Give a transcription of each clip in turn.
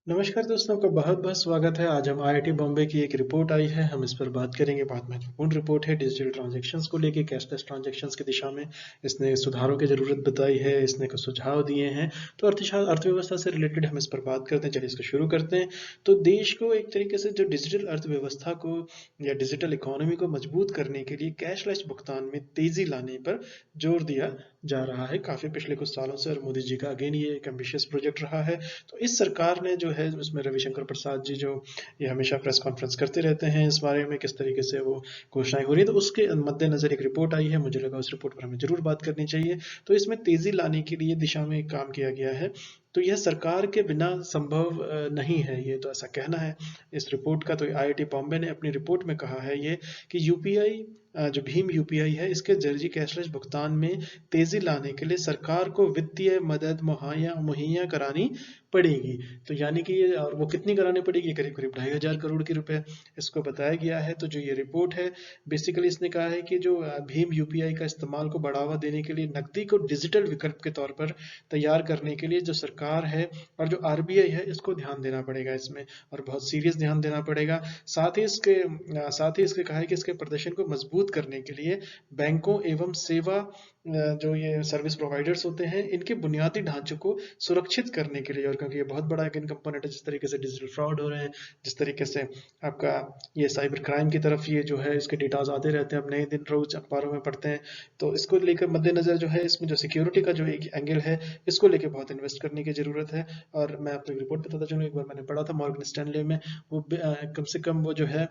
नमस्कार दोस्तों, आपका बहुत बहुत स्वागत है। आज हम आईआईटी बॉम्बे की एक रिपोर्ट आई है, हम इस पर बात करेंगे। बहुत महत्वपूर्ण रिपोर्ट है डिजिटल ट्रांजैक्शंस को लेके, कैशलेस ट्रांजैक्शंस की दिशा में इसने सुधारों की ज़रूरत बताई है, इसने कुछ सुझाव दिए हैं। तो अर्थव्यवस्था से रिलेटेड हम इस पर बात करते हैं। चलिए इसको शुरू करते हैं। तो देश को एक तरीके से जो डिजिटल अर्थव्यवस्था को या डिजिटल इकोनॉमी को मजबूत करने के लिए कैशलेस भुगतान में तेज़ी लाने पर जोर दिया जा रहा है काफ़ी पिछले कुछ सालों से। और मोदी जी का अगेन ये एक एम्बिशियस प्रोजेक्ट रहा है। तो इस सरकार ने जो है उसमें रविशंकर प्रसाद जी जो ये हमेशा प्रेस कॉन्फ्रेंस करते रहते हैं इस बारे में किस तरीके से वो घोषणाएं हो रही है, तो उसके मद्देनजर एक रिपोर्ट आई है। मुझे लगा उस रिपोर्ट पर हमें जरूर बात करनी चाहिए। तो इसमें तेजी लाने के लिए दिशा में काम किया गया है। तो यह सरकार के बिना संभव नहीं है, ये तो ऐसा कहना है इस रिपोर्ट का। तो आईआईटी बॉम्बे ने अपनी रिपोर्ट में कहा है ये कि यूपीआई जो भीम यूपीआई है, इसके जरिए कैशलेस भुगतान में तेजी लाने के लिए सरकार को वित्तीय मदद मुहैया मुहैया करानी पड़ेगी। तो यानी कि ये, और वो कितनी करानी पड़ेगी, करीब करीब 2,500 करोड़ की रुपए इसको बताया गया है। तो जो ये रिपोर्ट है, बेसिकली इसने कहा है कि जो भीम यूपीआई का इस्तेमाल को बढ़ावा देने के लिए नकदी को डिजिटल विकल्प के तौर पर तैयार करने के लिए जो सरकार है और जो आरबीआई है, इसको ध्यान देना पड़ेगा इसमें, और बहुत सीरियस ध्यान देना पड़ेगा। साथ ही इसके कहा है कि इसके प्रदर्शन को मजबूत करने के लिए बैंकों एवं सेवा जो ये सर्विस प्रोवाइडर्स होते हैं, इनके बुनियादी ढांचे को सुरक्षित करने के लिए, और क्योंकि ये बहुत बड़ा एक कंपोनेंट है, जिस तरीके से डिजिटल फ्रॉड हो रहे हैं, जिस तरीके से आपका ये साइबर क्राइम की तरफ ये जो है इसके डेटाज आते रहते हैं, अब नए दिन रोज अखबारों में पढ़ते हैं। तो इसको लेकर मद्देनजर जो है, इसमें जो सिक्योरिटी का जो एक एंगल है, इसको लेकर बहुत इन्वेस्ट करने की जरूरत है। और मैं आपको एक रिपोर्ट बताता चलूँ, एक बार मैंने पढ़ा था मॉर्गन स्टैनले में, वो कम से कम वो जो है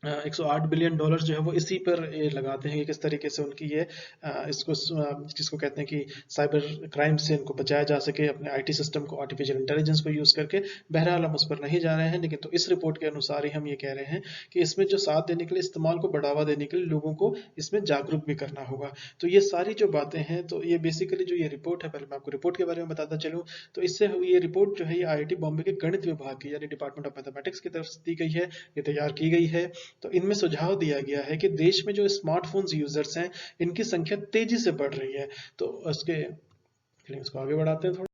108 बिलियन डॉलर जो है वो इसी पर ये लगाते हैं कि किस तरीके से उनकी ये जिसको कहते हैं कि साइबर क्राइम से इनको बचाया जा सके अपने आईटी सिस्टम को, आर्टिफिशियल इंटेलिजेंस को यूज़ करके। बहरहाल हम उस पर नहीं जा रहे हैं, लेकिन तो इस रिपोर्ट के अनुसार ही हम ये कह रहे हैं कि इसमें जो साथ देने के लिए, इस्तेमाल को बढ़ावा देने के लिए लोगों को इसमें जागरूक भी करना होगा। तो ये सारी जो बातें हैं, तो ये बेसिकली जो ये रिपोर्ट है, पहले मैं आपको रिपोर्ट के बारे में बताता चलूँ। तो इससे ये रिपोर्ट जो है, ये आईआईटी बॉम्बे के गणित विभाग की यानी डिपार्टमेंट ऑफ मैथमेटिक्स की तरफ से दी गई है, ये तैयार की गई है। तो इनमें सुझाव दिया गया है कि देश में जो स्मार्टफोन्स यूजर्स हैं, इनकी संख्या तेजी से बढ़ रही है। तो उसके चलिए इसको आगे बढ़ाते हैं थोड़ा।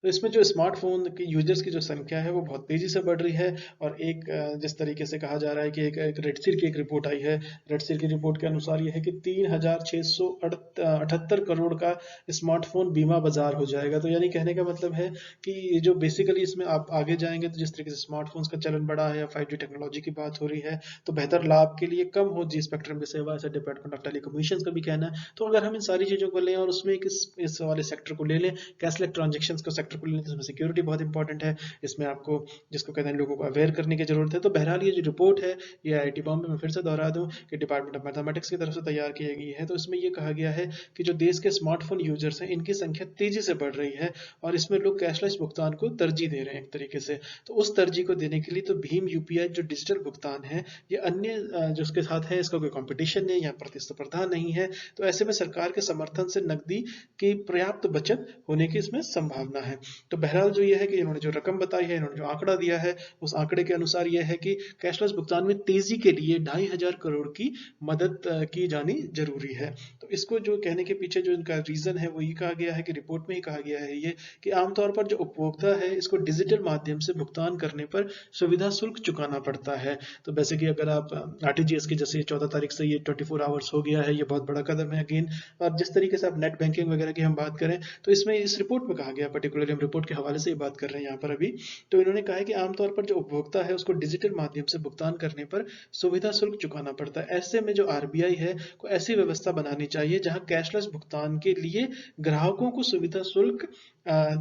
तो इसमें जो स्मार्टफोन के यूजर्स की जो संख्या है, वो बहुत तेजी से बढ़ रही है। और एक जिस तरीके से कहा जा रहा है कि एक रेडसिर की एक रिपोर्ट आई है, रेडसिर की रिपोर्ट के अनुसार ये है कि 3,678 करोड़ का स्मार्टफोन बीमा बाजार हो जाएगा। तो यानी कहने का मतलब है कि ये जो बेसिकली इसमें आप आगे जाएंगे, तो जिस तरीके से स्मार्टफोन्स का चलन बढ़ा है या 5G टेक्नोलॉजी की बात हो रही है, तो बेहतर लाभ के लिए कम हो जी स्पेक्ट्रम की सेवा, ऐसा डिपार्टमेंट ऑफ टेलीकम्युनिकेशंस का भी कहना है। तो अगर हम इन सारी चीज़ों को लें और उसमें इस वाले सेक्टर को ले लें, कैशलेस ट्रांजेक्शंस को सेक्टर को लेने, तो इसमें सिक्योरिटी बहुत इंपॉर्टेंट है। इसमें आपको जिसको कहते हैं लोगों को अवेयर करने की जरूरत है। तो बहरहाल ये जो रिपोर्ट है, ये आईआईटी बॉम्बे में फिर से दोहरा दूं कि डिपार्टमेंट ऑफ मैथमेटिक्स की तरफ से तैयार की गई है। तो इसमें ये कहा गया है कि जो देश के स्मार्टफोन यूजर्स हैं, इनकी संख्या तेजी से बढ़ रही है, और इसमें लोग कैशलेस भुगतान को तरजीह दे रहे हैं एक तरीके से। तो उस तरजीह को देने के लिए तो भीम यूपीआई जो डिजिटल भुगतान है, ये अन्य जो उसके साथ है, इसका कोई कंपटीशन नहीं या प्रतिस्पर्धा नहीं है। तो ऐसे में सरकार के समर्थन से नकदी की पर्याप्त बचत होने की इसमें संभावना है। तो बहरहाल जो ये है कि इन्होंने जो रकम बताई है, इन्होंने जो आंकड़ा दिया है, उस आंकड़े के अनुसार ये है कि कैशलेस भुगतान में तेजी के लिए 2,500 करोड़ की मदद की जानी जरूरी है। तो इसको जो कहने के पीछे जो इनका रीजन है, वो ये कहा गया है कि रिपोर्ट में ही कहा गया है ये कि आमतौर पर जो उपभोक्ता है, इसको डिजिटल माध्यम से भुगतान करने पर सुविधा शुल्क चुकाना पड़ता है। तो वैसे कि अगर आप आरटीजीएस की जैसे 14 तारीख से ये 24 आवर्स हो गया है, ये बहुत बड़ा कदम है अगेन। और जिस तरीके से आप नेट बैंकिंग वगैरह की हम बात करें, तो इसमें इस रिपोर्ट में कहा गया, पर्टिकुलरली हम रिपोर्ट के हवाले से ही बात कर रहे हैं यहाँ पर अभी। तो इन्होंने कहा है कि आमतौर पर जो उपभोक्ता है, उसको डिजिटल माध्यम से भुगतान करने पर सुविधा शुल्क चुकाना पड़ता है। ऐसे में जो आरबीआई है, को ऐसी व्यवस्था बनानी चाहिए जहां कैशलेस भुगतान के लिए ग्राहकों को सुविधा शुल्क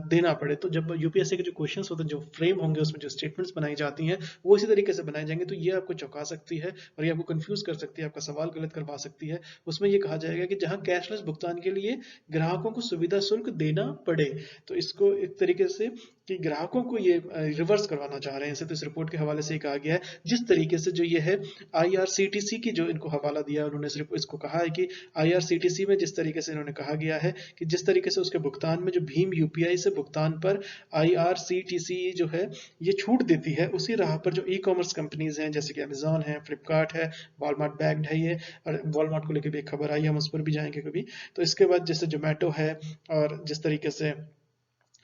देना पड़े। तो जब यूपीएससी के जो क्वेश्चंस होते हैं, जो फ्रेम होंगे, उसमें जो स्टेटमेंट्स बनाई जाती हैं, वो इसी तरीके से बनाए जाएंगे। तो ये आपको चौंका सकती है और ये आपको कंफ्यूज कर सकती है, आपका सवाल गलत करवा सकती है। उसमें ये कहा जाएगा कि जहां कैशलेस भुगतान के लिए ग्राहकों को सुविधा शुल्क देना पड़े। तो इसको एक तरीके से कि ग्राहकों को ये रिवर्स करवाना चाह रहे हैं इसे। तो इस रिपोर्ट के हवाले से कहा गया है, जिस तरीके से जो ये है आईआरसीटीसी की जो इनको हवाला दिया, उन्होंने सिर्फ इसको कहा है कि आईआरसीटीसी में जिस तरीके से इन्होंने कहा गया है कि जिस तरीके से उसके भुगतान में जो भीम यूपीआई से भुगतान पर आईआरसीटीसी जो है ये छूट देती है, उसी राह पर जो ई कॉमर्स कंपनीज हैं, जैसे कि अमेजोन है, फ्लिपकार्ट है, वॉलमार्ट बैग्ड है ये, और वॉलमार्ट को लेकर भी एक खबर आई है, हम उस पर भी जाएंगे कभी। तो इसके बाद जैसे जोमेटो है, और जिस तरीके से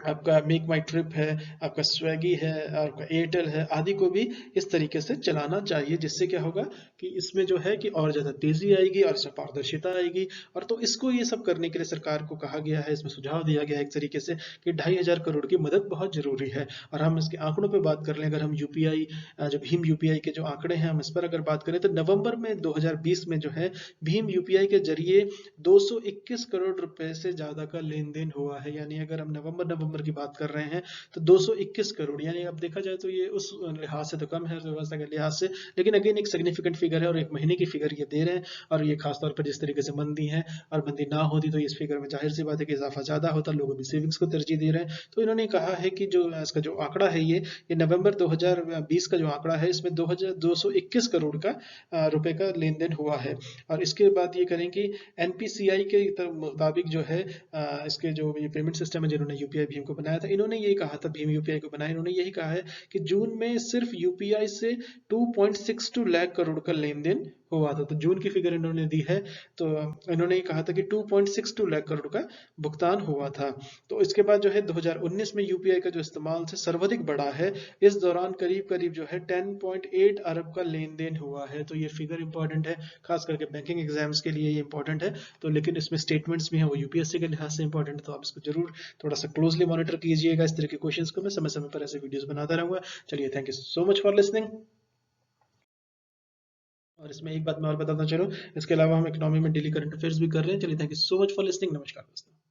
आपका मेक माई ट्रिप है, आपका स्वेगी है, आपका एयरटेल है, आदि को भी इस तरीके से चलाना चाहिए, जिससे क्या होगा कि इसमें जो है कि और ज़्यादा तेज़ी आएगी और इसमें पारदर्शिता आएगी। और तो इसको ये सब करने के लिए सरकार को कहा गया है, इसमें सुझाव दिया गया है एक तरीके से कि 2,500 करोड़ की मदद बहुत ज़रूरी है। और हम इसके आंकड़ों पे बात कर लें, अगर हम यूपीआई जो भीम यूपीआई के जो आंकड़े हैं हम इस पर अगर बात करें, तो नवंबर में 2020 में जो है भीम यूपीआई के जरिए 221 करोड़ रुपए से ज़्यादा का लेन देन हुआ है। यानी अगर हम नवंबर नवंबर की बात कर रहे हैं तो 221 करोड़, यानी अब देखा जाए तो ये उस लिहाज से तो कम है, व्यवस्था के लिहाज से, लेकिन अगेन एक सिग्निफिकेंट फिगर है और एक महीने की फिगर ये दे रहे हैं। और ये खासतौर पर जिस तरीके से मंदी है, और मंदी ना होती तो इस फिगर में जाहिर सी बात है कि इजाफा ज़्यादा होता, लोग अभी सेविंग्स को तरजीह दे रहे हैं। तो इन्होंने कहा है कि जो इसका जो आंकड़ा है ये नवंबर 2020 का जो आंकड़ा है, इसमें 221 करोड़ का रुपए का लेन देन हुआ है। और इसके बाद ये करें कि एनपीसीआई के मुताबिक जो है इसके जो ये पेमेंट सिस्टम है जिन्होंने यूपीआई भीम को बनाया था, इन्होंने यही कहा था, भीम यूपीआई को बनाया, इन्होंने यही कहा है कि जून में सिर्फ यूपीआई से 2.62 लाख करोड़ का लेन देन हुआ था। तो जून की फिगर इन्होंने दी है, तो इन्होंने ये कहा था कि 2.62 लाख करोड़ का भुगतान हुआ था। तो इसके बाद जो है 2019 में यूपीआई का जो इस्तेमाल से सर्वाधिक बढ़ा है, इस दौरान करीब करीब जो है 10.8 अरब का लेन देन हुआ है। तो ये फिगर इंपॉर्टेंट है, खास करके बैंकिंग एग्जाम्स के लिए ये इंपॉर्टेंट है। तो लेकिन इसमें स्टेटमेंट्स भी हैं वो यूपीएससी के लिहाज से इंपॉर्टेंट है, तो आप इसको जरूर थोड़ा सा क्लोजली मॉनिटर कीजिएगा। इस तरह के क्वेश्चंस को मैं समय समय पर ऐसे वीडियोस बनाता रहूंगा। चलिए, thank you so much for listening. और इसमें एक बात मैं और बताता चलूं, इसके अलावा हम इकोनॉमी में डेली करंट अफेयर्स भी कर रहे हैं। चलिए, thank you so much for listening. नमस्कार दोस्तों।